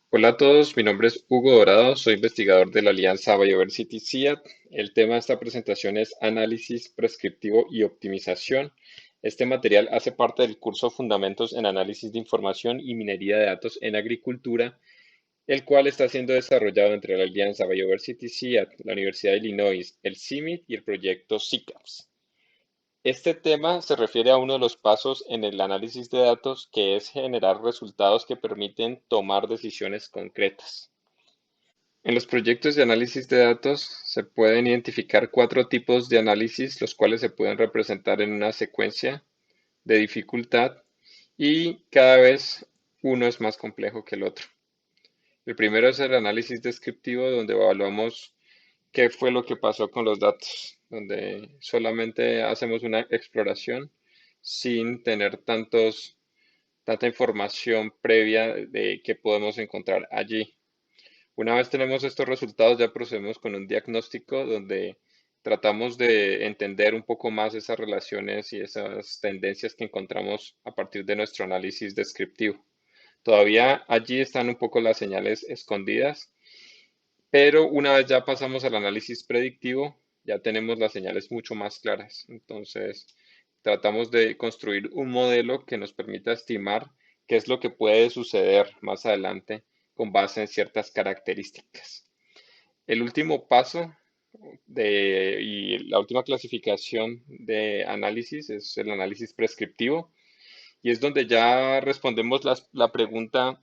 Hola a todos, mi nombre es Hugo Dorado, soy investigador de la Alianza Bioversity CIAT. El tema de esta presentación es análisis prescriptivo y optimización. Este material hace parte del curso Fundamentos en Análisis de Información y Minería de Datos en Agricultura, el cual está siendo desarrollado entre la Alianza Bioversity CIAT, la Universidad de Illinois, el CIMMYT y el proyecto CICAPS. Este tema se refiere a uno de los pasos en el análisis de datos, que es generar resultados que permiten tomar decisiones concretas. En los proyectos de análisis de datos se pueden identificar cuatro tipos de análisis, los cuales se pueden representar en una secuencia de dificultad y cada vez uno es más complejo que el otro. El primero es el análisis descriptivo, donde evaluamos qué fue lo que pasó con los datos, donde solamente hacemos una exploración sin tener tanta información previa de qué podemos encontrar allí. Una vez tenemos estos resultados, ya procedemos con un diagnóstico donde tratamos de entender un poco más esas relaciones y esas tendencias que encontramos a partir de nuestro análisis descriptivo. Todavía allí están un poco las señales escondidas, pero una vez ya pasamos al análisis predictivo, ya tenemos las señales mucho más claras. Entonces, tratamos de construir un modelo que nos permita estimar qué es lo que puede suceder más adelante con base en ciertas características. El último paso y la última clasificación de análisis es el análisis prescriptivo y es donde ya respondemos la pregunta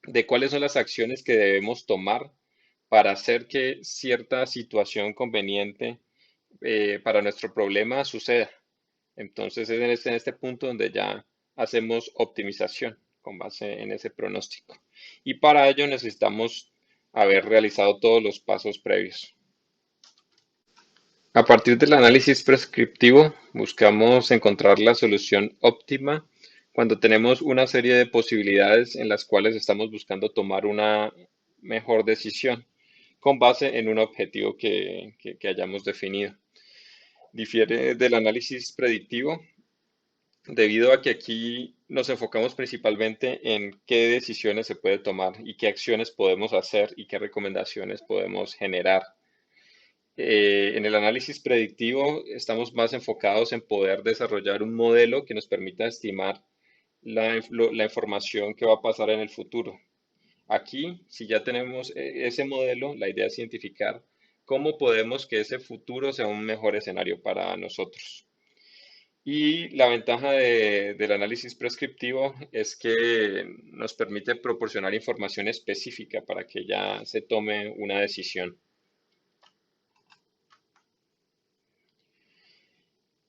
de cuáles son las acciones que debemos tomar para hacer que cierta situación conveniente para nuestro problema suceda. Entonces es en este punto donde ya hacemos optimización con base en ese pronóstico. Y para ello necesitamos haber realizado todos los pasos previos. A partir del análisis prescriptivo, buscamos encontrar la solución óptima cuando tenemos una serie de posibilidades en las cuales estamos buscando tomar una mejor decisión con base en un objetivo que hayamos definido. Difiere del análisis predictivo debido a que aquí nos enfocamos principalmente en qué decisiones se puede tomar y qué acciones podemos hacer y qué recomendaciones podemos generar. En el análisis predictivo estamos más enfocados en poder desarrollar un modelo que nos permita estimar la información que va a pasar en el futuro. Aquí, si ya tenemos ese modelo, la idea es identificar cómo podemos que ese futuro sea un mejor escenario para nosotros. Y la ventaja del análisis prescriptivo es que nos permite proporcionar información específica para que ya se tome una decisión.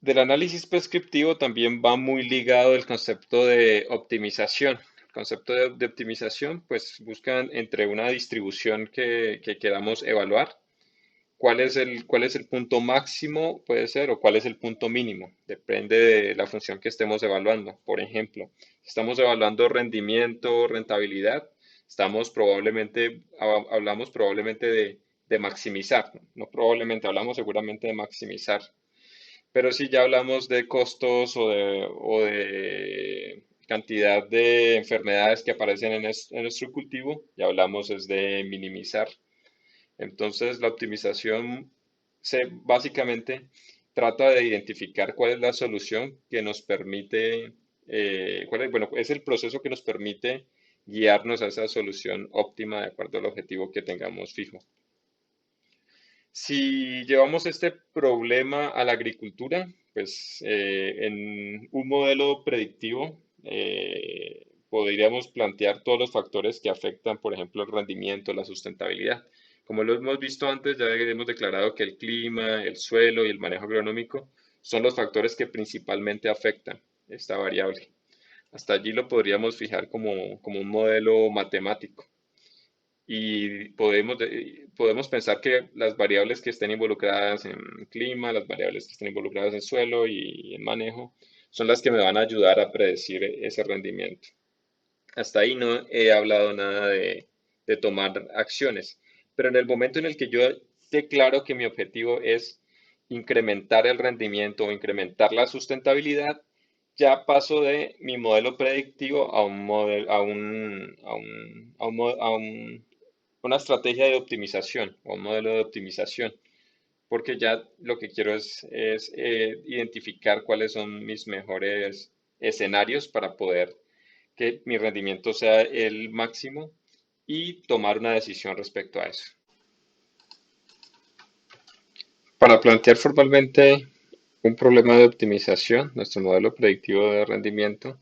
Del análisis prescriptivo también va muy ligado el concepto de optimización. El concepto de optimización, pues buscan entre una distribución que queramos evaluar, cuál es el punto máximo, puede ser, o cuál es el punto mínimo. Depende de la función que estemos evaluando. Por ejemplo, si estamos evaluando rendimiento, rentabilidad, hablamos probablemente de maximizar, ¿no? No probablemente, hablamos seguramente de maximizar. Pero si ya hablamos de costos o de cantidad de enfermedades que aparecen en nuestro cultivo, ya hablamos es de minimizar. Entonces, la optimización básicamente trata de identificar cuál es la solución que nos permite, bueno, es el proceso que nos permite guiarnos a esa solución óptima de acuerdo al objetivo que tengamos fijo. Si llevamos este problema a la agricultura, pues en un modelo predictivo podríamos plantear todos los factores que afectan, por ejemplo, el rendimiento, la sustentabilidad. Como lo hemos visto antes, ya hemos declarado que el clima, el suelo y el manejo agronómico son los factores que principalmente afectan esta variable. Hasta allí lo podríamos fijar como un modelo matemático y podemos pensar que las variables que estén involucradas en clima, las variables que estén involucradas en suelo y en manejo, son las que me van a ayudar a predecir ese rendimiento. Hasta ahí no he hablado nada de tomar acciones, pero en el momento en el que yo declaro que mi objetivo es incrementar el rendimiento o incrementar la sustentabilidad, ya paso de mi modelo predictivo a un modelo, una estrategia de optimización o un modelo de optimización, porque ya lo que quiero es identificar cuáles son mis mejores escenarios para poder que mi rendimiento sea el máximo y tomar una decisión respecto a eso. Para plantear formalmente un problema de optimización, nuestro modelo predictivo de rendimiento,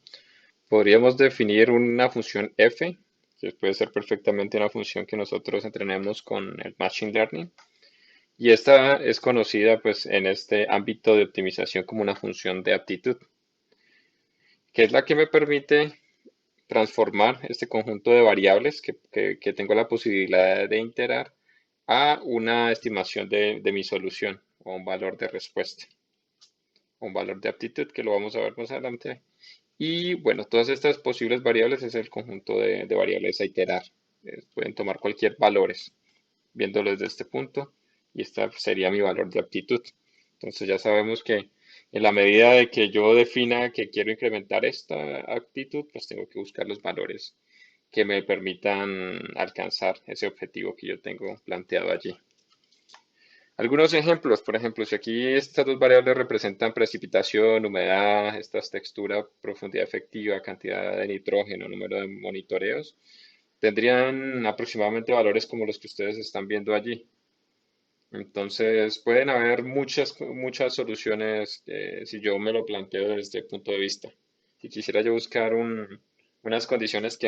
podríamos definir una función f, que puede ser perfectamente una función que nosotros entrenemos con el Machine Learning. Y esta es conocida pues en este ámbito de optimización como una función de aptitud, que es la que me permite transformar este conjunto de variables que tengo la posibilidad de iterar a una estimación de mi solución o un valor de respuesta, un valor de aptitud que lo vamos a ver más adelante. Y bueno, todas estas posibles variables es el conjunto de variables a iterar. Pueden tomar cualquier valores, viéndolo desde este punto, y esta sería mi valor de aptitud. Entonces ya sabemos que en la medida de que yo defina que quiero incrementar esta aptitud, pues tengo que buscar los valores que me permitan alcanzar ese objetivo que yo tengo planteado allí. Algunos ejemplos, por ejemplo, si aquí estas dos variables representan precipitación, humedad, estas textura, profundidad efectiva, cantidad de nitrógeno, número de monitoreos, tendrían aproximadamente valores como los que ustedes están viendo allí. Entonces, pueden haber muchas soluciones si yo me lo planteo desde este punto de vista. Si quisiera yo buscar unas condiciones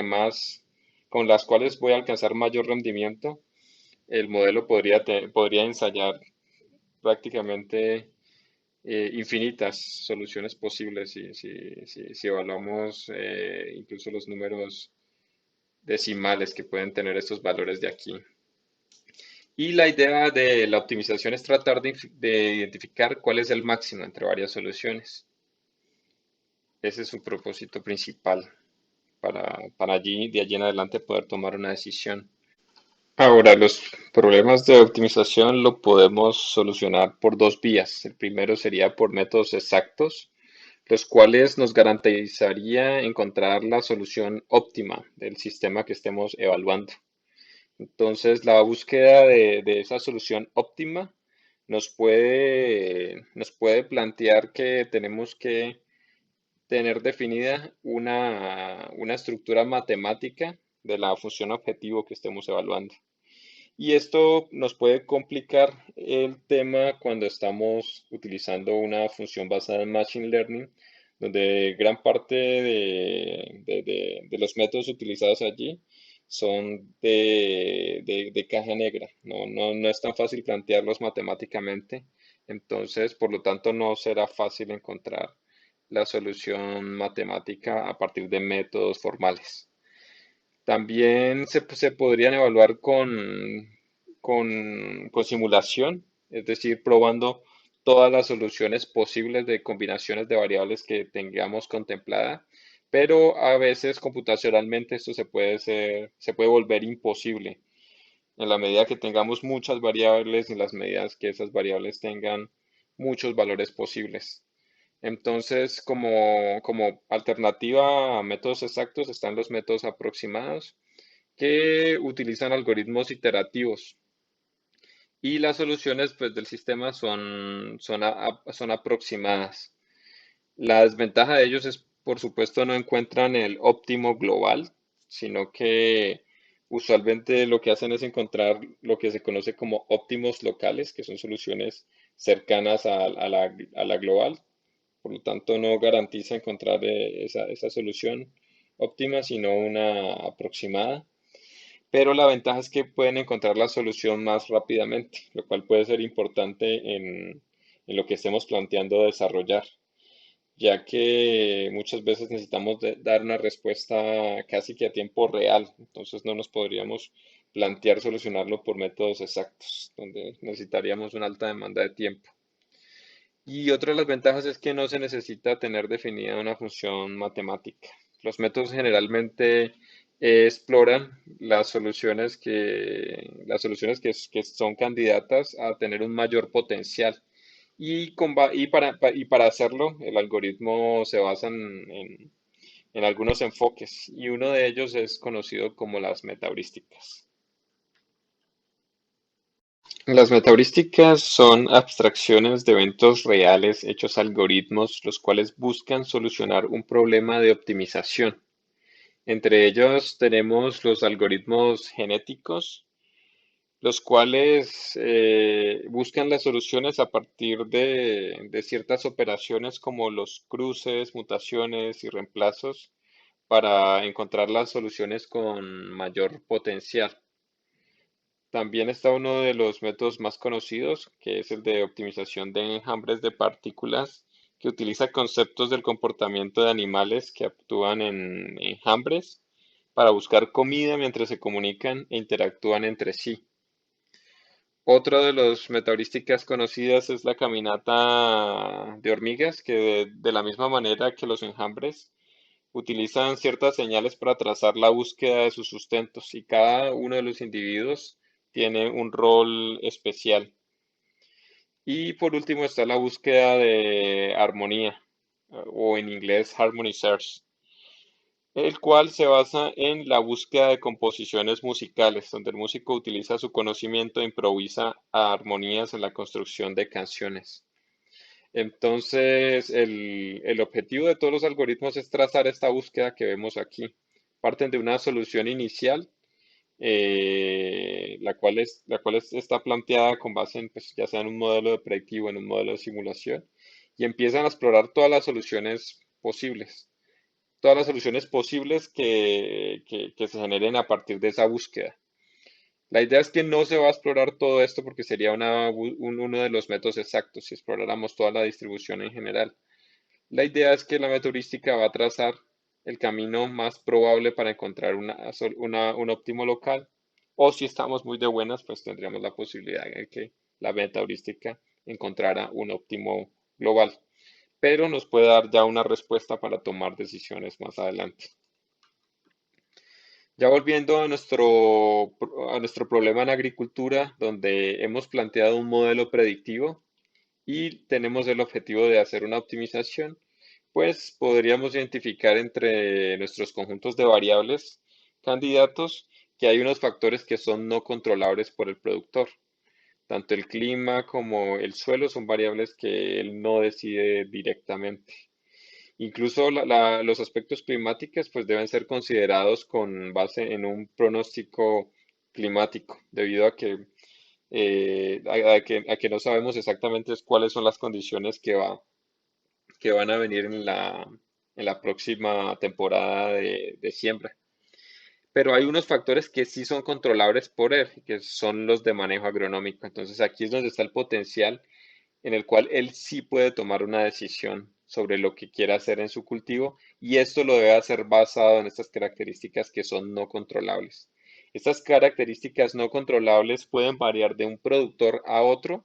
con las cuales voy a alcanzar mayor rendimiento, el modelo podría ensayar prácticamente infinitas soluciones posibles si evaluamos incluso los números decimales que pueden tener estos valores de aquí. Y la idea de la optimización es tratar de identificar cuál es el máximo entre varias soluciones. Ese es su propósito principal para allí, de allí en adelante poder tomar una decisión. Ahora, los problemas de optimización lo podemos solucionar por dos vías. El primero sería por métodos exactos, los cuales nos garantizaría encontrar la solución óptima del sistema que estemos evaluando. Entonces, la búsqueda de esa solución óptima nos puede plantear que tenemos que tener definida una estructura matemática de la función objetivo que estemos evaluando. Y esto nos puede complicar el tema cuando estamos utilizando una función basada en Machine Learning, donde gran parte de los métodos utilizados allí son de caja negra. No es tan fácil plantearlos matemáticamente. Entonces, por lo tanto, no será fácil encontrar la solución matemática a partir de métodos formales. También se podrían evaluar con simulación, es decir, probando todas las soluciones posibles de combinaciones de variables que tengamos contemplada, pero a veces computacionalmente esto se puede volver imposible en la medida que tengamos muchas variables y en las medidas que esas variables tengan muchos valores posibles. Entonces, como alternativa a métodos exactos están los métodos aproximados que utilizan algoritmos iterativos y las soluciones pues, del sistema son aproximadas. La desventaja de ellos es, por supuesto, no encuentran el óptimo global, sino que usualmente lo que hacen es encontrar lo que se conoce como óptimos locales, que son soluciones cercanas a la global. Por lo tanto, no garantiza encontrar esa solución óptima, sino una aproximada. Pero la ventaja es que pueden encontrar la solución más rápidamente, lo cual puede ser importante en lo que estemos planteando desarrollar, ya que muchas veces necesitamos dar una respuesta casi que a tiempo real, entonces no nos podríamos plantear solucionarlo por métodos exactos, donde necesitaríamos una alta demanda de tiempo. Y otra de las ventajas es que no se necesita tener definida una función matemática. Los métodos generalmente exploran las soluciones que son candidatas a tener un mayor potencial y para hacerlo, el algoritmo se basa en algunos enfoques y uno de ellos es conocido como las metaheurísticas. Las metaheurísticas son abstracciones de eventos reales hechos algoritmos, los cuales buscan solucionar un problema de optimización. Entre ellos tenemos los algoritmos genéticos, los cuales buscan las soluciones a partir de ciertas operaciones como los cruces, mutaciones y reemplazos para encontrar las soluciones con mayor potencial. También está uno de los métodos más conocidos, que es el de optimización de enjambres de partículas, que utiliza conceptos del comportamiento de animales que actúan en enjambres para buscar comida mientras se comunican e interactúan entre sí. Otra de las metaheurísticas conocidas es la caminata de hormigas, que de la misma manera que los enjambres utilizan ciertas señales para trazar la búsqueda de sus sustentos y cada uno de los individuos tiene un rol especial. Y por último está la búsqueda de armonía, o en inglés Harmony Search, el cual se basa en la búsqueda de composiciones musicales, donde el músico utiliza su conocimiento e improvisa armonías en la construcción de canciones. Entonces, el objetivo de todos los algoritmos es trazar esta búsqueda que vemos aquí. Parten de una solución inicial, está planteada con base en, pues, ya sea en un modelo de predictivo, en un modelo de simulación, y empiezan a explorar todas las soluciones posibles que se generen a partir de esa búsqueda. La idea es que no se va a explorar todo esto porque sería uno de los métodos exactos si exploráramos toda la distribución en general. La idea es que la metaheurística va a trazar el camino más probable para encontrar un óptimo local, o si estamos muy de buenas, pues tendríamos la posibilidad de que la metaheurística encontrara un óptimo global, pero nos puede dar ya una respuesta para tomar decisiones más adelante. Ya volviendo a nuestro problema en agricultura, donde hemos planteado un modelo predictivo y tenemos el objetivo de hacer una optimización, pues podríamos identificar entre nuestros conjuntos de variables candidatos que hay unos factores que son no controlables por el productor. Tanto el clima como el suelo son variables que él no decide directamente. Incluso los aspectos climáticos pues deben ser considerados con base en un pronóstico climático, debido a que no sabemos exactamente cuáles son las condiciones que van a venir en la próxima temporada de siembra. Pero hay unos factores que sí son controlables por él, que son los de manejo agronómico. Entonces aquí es donde está el potencial en el cual él sí puede tomar una decisión sobre lo que quiere hacer en su cultivo y esto lo debe hacer basado en estas características que son no controlables. Estas características no controlables pueden variar de un productor a otro,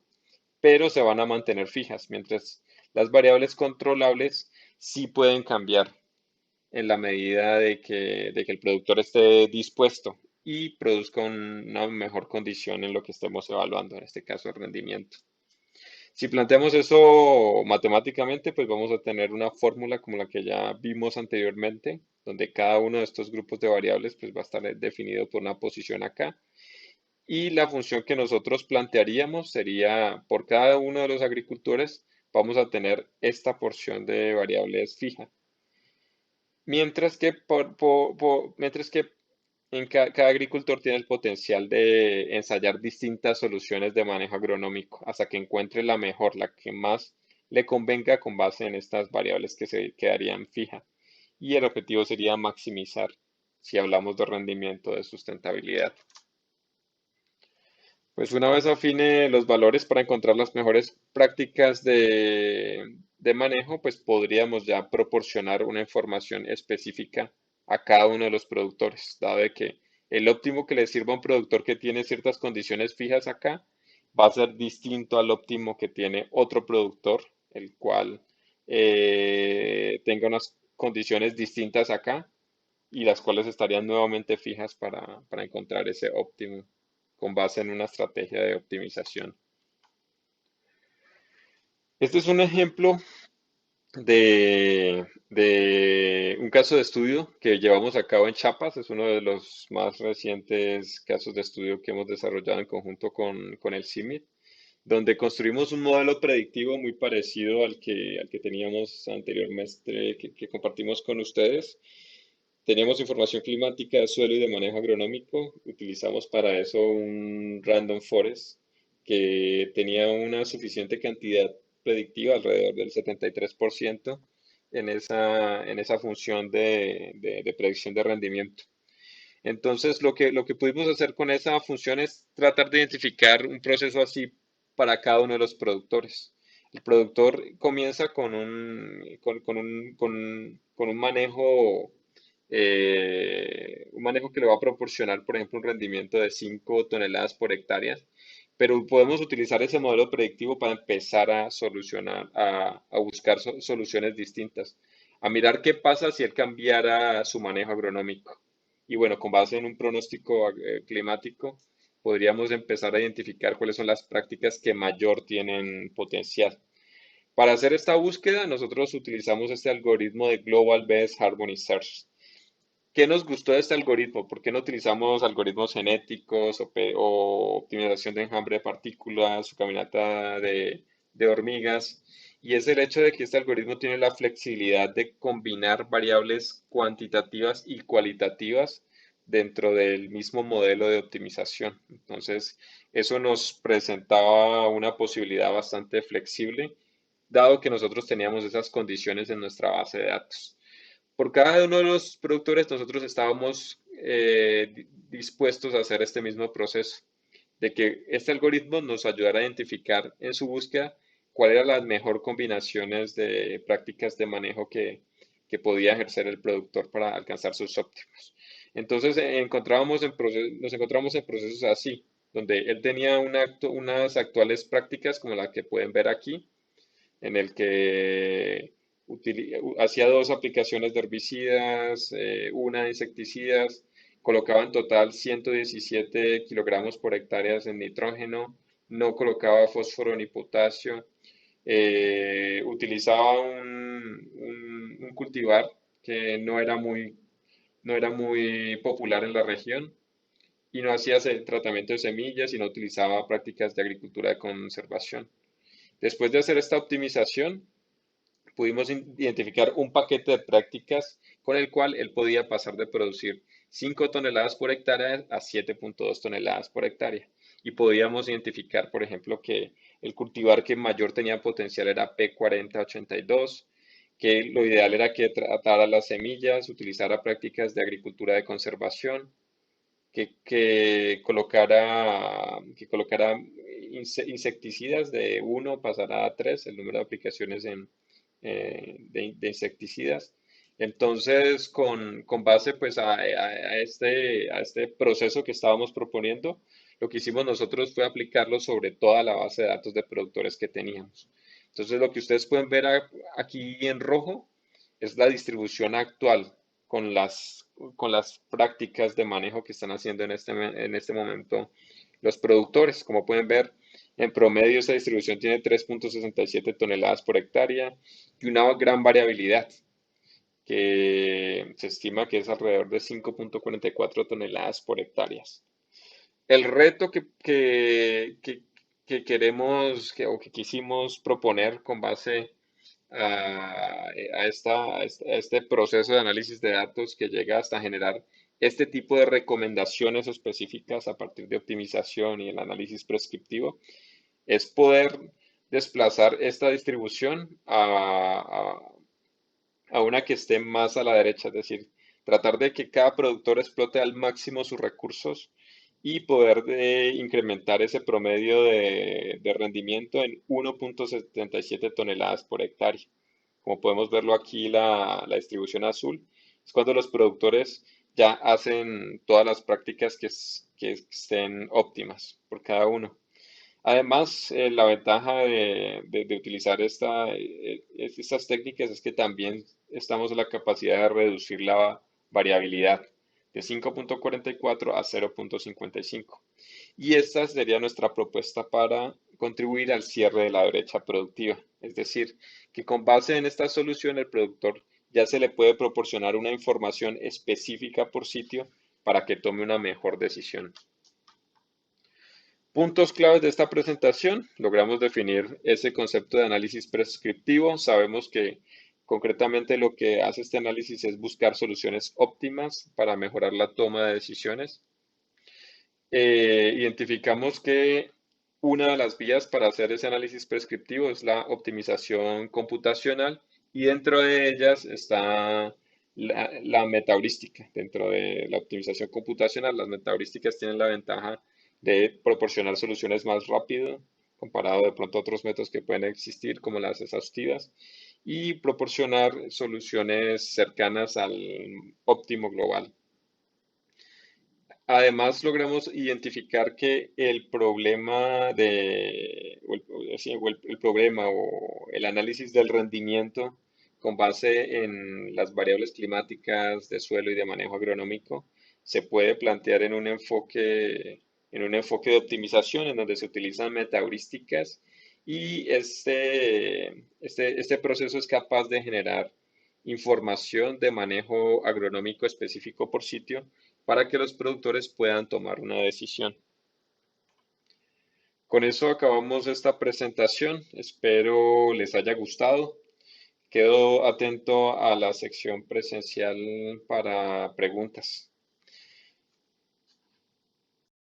pero se van a mantener fijas, mientras las variables controlables sí pueden cambiar en la medida de que el productor esté dispuesto y produzca una mejor condición en lo que estemos evaluando, en este caso el rendimiento. Si planteamos eso matemáticamente, pues vamos a tener una fórmula como la que ya vimos anteriormente, donde cada uno de estos grupos de variables pues va a estar definido por una posición acá. Y la función que nosotros plantearíamos sería, por cada uno de los agricultores, vamos a tener esta porción de variables fija. Mientras que cada agricultor tiene el potencial de ensayar distintas soluciones de manejo agronómico hasta que encuentre la mejor, la que más le convenga con base en estas variables que se quedarían fijas. Y el objetivo sería maximizar si hablamos de rendimiento, de sustentabilidad. Pues una vez afine los valores para encontrar las mejores prácticas de manejo, pues podríamos ya proporcionar una información específica a cada uno de los productores, dado de que el óptimo que le sirva a un productor que tiene ciertas condiciones fijas acá va a ser distinto al óptimo que tiene otro productor, el cual tenga unas condiciones distintas acá y las cuales estarían nuevamente fijas para encontrar ese óptimo con base en una estrategia de optimización. Este es un ejemplo de un caso de estudio que llevamos a cabo en Chiapas. Es uno de los más recientes casos de estudio que hemos desarrollado en conjunto con el CIMIT, donde construimos un modelo predictivo muy parecido al que teníamos anteriormente, que compartimos con ustedes. Teníamos información climática de suelo y de manejo agronómico. Utilizamos para eso un random forest que tenía una suficiente cantidad predictiva, alrededor del 73%, en esa función de predicción de rendimiento. Entonces, lo que pudimos hacer con esa función es tratar de identificar un proceso así para cada uno de los productores. El productor comienza con un manejo que le va a proporcionar, por ejemplo, un rendimiento de 5 toneladas por hectárea, pero podemos utilizar ese modelo predictivo para empezar a solucionar, a buscar soluciones distintas, a mirar qué pasa si él cambiara su manejo agronómico. Y bueno, con base en un pronóstico climático, podríamos empezar a identificar cuáles son las prácticas que mayor tienen potencial. Para hacer esta búsqueda, nosotros utilizamos este algoritmo de Global Best Harmony Search. ¿Qué nos gustó de este algoritmo? ¿Por qué no utilizamos algoritmos genéticos o optimización de enjambre de partículas o caminata de hormigas? Y es el hecho de que este algoritmo tiene la flexibilidad de combinar variables cuantitativas y cualitativas dentro del mismo modelo de optimización. Entonces, eso nos presentaba una posibilidad bastante flexible, dado que nosotros teníamos esas condiciones en nuestra base de datos. Por cada uno de los productores nosotros estábamos dispuestos a hacer este mismo proceso, de que este algoritmo nos ayudara a identificar en su búsqueda cuáles eran las mejor combinaciones de prácticas de manejo que podía ejercer el productor para alcanzar sus óptimos. Entonces nos encontramos en procesos así, donde él tenía unas actuales prácticas como la que pueden ver aquí, en el que hacía dos aplicaciones de herbicidas, una de insecticidas, colocaba en total 117 kilogramos por hectárea en nitrógeno, no colocaba fósforo ni potasio, utilizaba un cultivar que no era muy popular en la región y no hacía tratamiento de semillas y no utilizaba prácticas de agricultura de conservación. Después de hacer esta optimización, pudimos identificar un paquete de prácticas con el cual él podía pasar de producir 5 toneladas por hectárea a 7,2 toneladas por hectárea. Y podíamos identificar, por ejemplo, que el cultivar que mayor tenía potencial era P4082, que lo ideal era que tratara las semillas, utilizara prácticas de agricultura de conservación, que colocara insecticidas de uno pasará a 3 el número de aplicaciones de insecticidas. Entonces, con base pues a este proceso que estábamos proponiendo, lo que hicimos nosotros fue aplicarlo sobre toda la base de datos de productores que teníamos. Entonces, lo que ustedes pueden ver aquí en rojo es la distribución actual con las prácticas de manejo que están haciendo en este momento los productores. Como pueden ver, en promedio esta distribución tiene 3,67 toneladas por hectárea y una gran variabilidad que se estima que es alrededor de 5,44 toneladas por hectárea. El reto que queremos o que quisimos proponer con base a este proceso de análisis de datos que llega hasta generar este tipo de recomendaciones específicas a partir de optimización y el análisis prescriptivo, es poder desplazar esta distribución a una que esté más a la derecha, es decir, tratar de que cada productor explote al máximo sus recursos y poder incrementar ese promedio de rendimiento en 1,77 toneladas por hectárea. Como podemos verlo aquí, la distribución azul es cuando los productores ya hacen todas las prácticas que estén óptimas por cada uno. Además, la ventaja de utilizar estas técnicas es que también estamos en la capacidad de reducir la variabilidad. de 5,44 a 0,55. Y esta sería nuestra propuesta para contribuir al cierre de la brecha productiva. Es decir, que con base en esta solución el productor ya se le puede proporcionar una información específica por sitio para que tome una mejor decisión. Puntos claves de esta presentación. Logramos definir ese concepto de análisis prescriptivo. Sabemos que concretamente lo que hace este análisis es buscar soluciones óptimas para mejorar la toma de decisiones. Identificamos que una de las vías para hacer ese análisis prescriptivo es la optimización computacional y dentro de ellas está la metaheurística. Dentro de la optimización computacional, las metaheurísticas tienen la ventaja de proporcionar soluciones más rápido comparado de pronto a otros métodos que pueden existir como las exhaustivas y proporcionar soluciones cercanas al óptimo global. Además, logramos identificar que el problema el problema o el análisis del rendimiento con base en las variables climáticas de suelo y de manejo agronómico se puede plantear en un enfoque de optimización en donde se utilizan metaheurísticas y este proceso es capaz de generar información de manejo agronómico específico por sitio para que los productores puedan tomar una decisión. Con eso acabamos esta presentación. Espero les haya gustado. Quedo atento a la sección presencial para preguntas.